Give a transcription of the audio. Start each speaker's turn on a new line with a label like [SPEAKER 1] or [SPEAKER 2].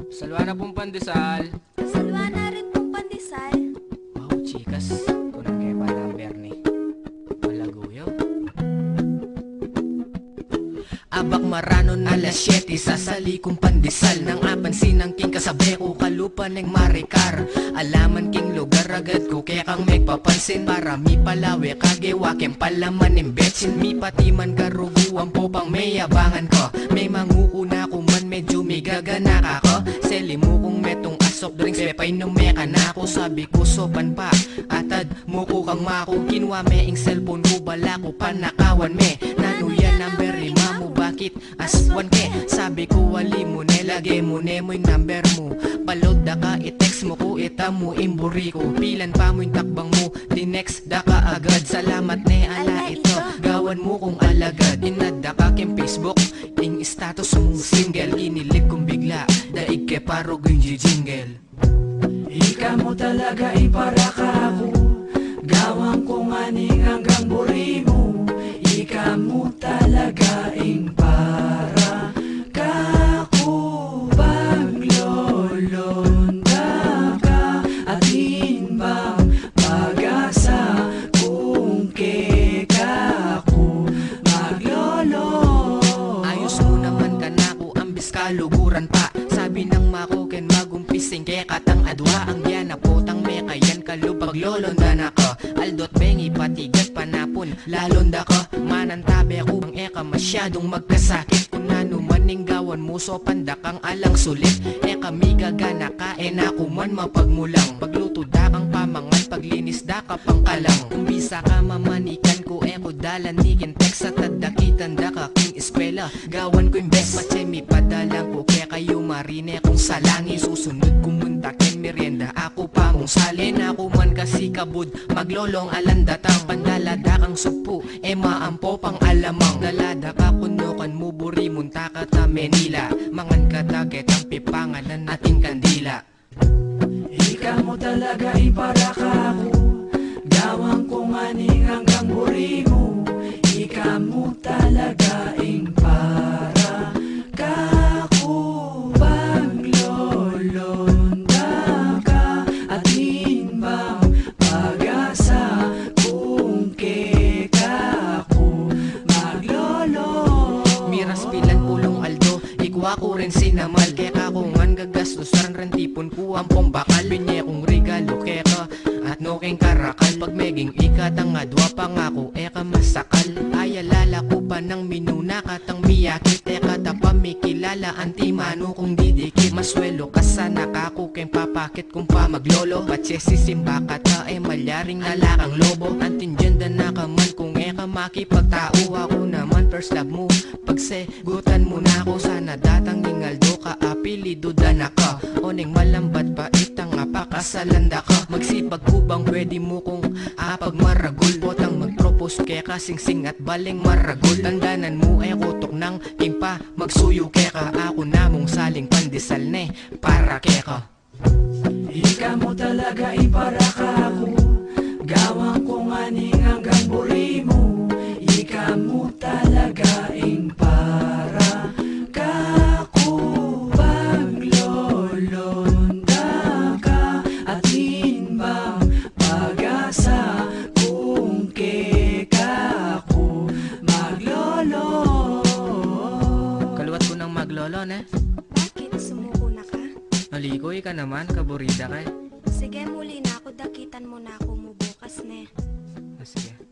[SPEAKER 1] Salwa na pong pandesal.
[SPEAKER 2] Salwa na rin pong pandesal.
[SPEAKER 1] Wow, chikas. Kunang kaya pa number ni Malaguyo. Abak maranon alas 7 sasali kong pandesal nang apansin ang king kasabi ko kalupan ng marikar. Alaman king lugar agad ko kaya kang megpapansin para mi palawe kagewa kem palaman ng betsin mi patiman karuguan po pang mayabangan ko. May mangukuna ko man medyo may gaganak ako. Seli mo kung metong asok drinks pepay no meka na ako. Sabi ko sopan pa atad mo ko kang mako. Kinwa me ing cellphone ko bala ko panakawan me. Nanuya number 5 mo bakit aswan ke. Sabi ko wali mo nelagay mo ne mo yung number mo. Palod da ka i-text mo ko ita mo imburi ko. Pilan pa mo yung takbang mo di next da ka agad. Salamat ne ala ito gawan mo kong alagad. Inada ka kem Facebook ing status mo single. Inilig kong bigla daig ke parog yung jingle.
[SPEAKER 3] Ika mo talaga para ka ako. Gawang ko nganing hanggang buri mo. Ika mo talaga para ka ako. Paglolonda ka at inbang pag-asa kung keka ako maglolo.
[SPEAKER 1] Ayos mo naman ka na ko ambis kaluguran pa. Sabi ng makuken magumpising kaya katang adwa. Ang yan na potang meka yan kalupag lolonda na ka. Aldot bengi patigat panapon lalonda ka. Manantabi ako ang eka masyadong magkasakit. Kung nanumaning gawan mo so pandakang alang sulit. Eka migagana ka ako man mapagmulang. Pagluto da kang pamangan paglinis da ka pang kalang. Kung bisa ka mamanikan ko eko dalan nikin text at tadakitan da ka king eskwela. Gawan ko yung best machemi padalang ko kaya kayo marine kung salangi. Susunod kumuntakin merienda ako pa mong salin. Ako man kasi kabud maglolong alandatang pandalada kang supo maampo pang alamang. Dalada ka kunukan mo buri munta ka ta Manila. Mangan ka taget ang pipanganan ating kandila.
[SPEAKER 3] Ika mo talaga para ka ako. Gawang ko nganing hanggang buri mo. Ika mo talaga para ka ako. Paglolonda ka at inbang pag-asa kung keka ako maglolo.
[SPEAKER 1] Miras pilan pulong aldo ikwa ko rin sinamal. Kaya ka kung gagastos ran tipon ko ang pombakal. Binye kong regalo keka at no king karakal. Pag meging ikatang adwa pangako eka masakal. Ayalala ko pa ng minuna katang miyakit. Eka tapa mikilala antimano kung didikit. Maswelo ka sana kako kem papakit kung pa maglolo. Patse sisimba ka ta malyaring nalakang lobo. Antindyanda na ka man kung eka makipagtao. Ako naman first love mo pagsegutan mo na ako. Sana datang ingaldo ka apilido dana ka. Oning malambat pa itang apakasalanda ka. Magsipag kubang pwede mo kung apagmaragol. Potang magpropose kaya kasingsing at baling maragol. Tandanan mo kutok ng kimpa magsuyo keka. Ako na mong saling pandesal ne para keka.
[SPEAKER 3] Ika mo talaga para ka ako. Gawang ko nganing hanggang buri mo. Ika mo talaga para ka ako. Paglolonda ka at inbang pag-asa kung keka ako maglolo.
[SPEAKER 1] Kaluwat ko ng maglolo ne.
[SPEAKER 2] Bakit? Sumuko na ka?
[SPEAKER 1] Nalikoy ka naman kaburida ka.
[SPEAKER 2] Sige, muli na ako. Dakitan mo na ako mo bukas ne.
[SPEAKER 1] Sige.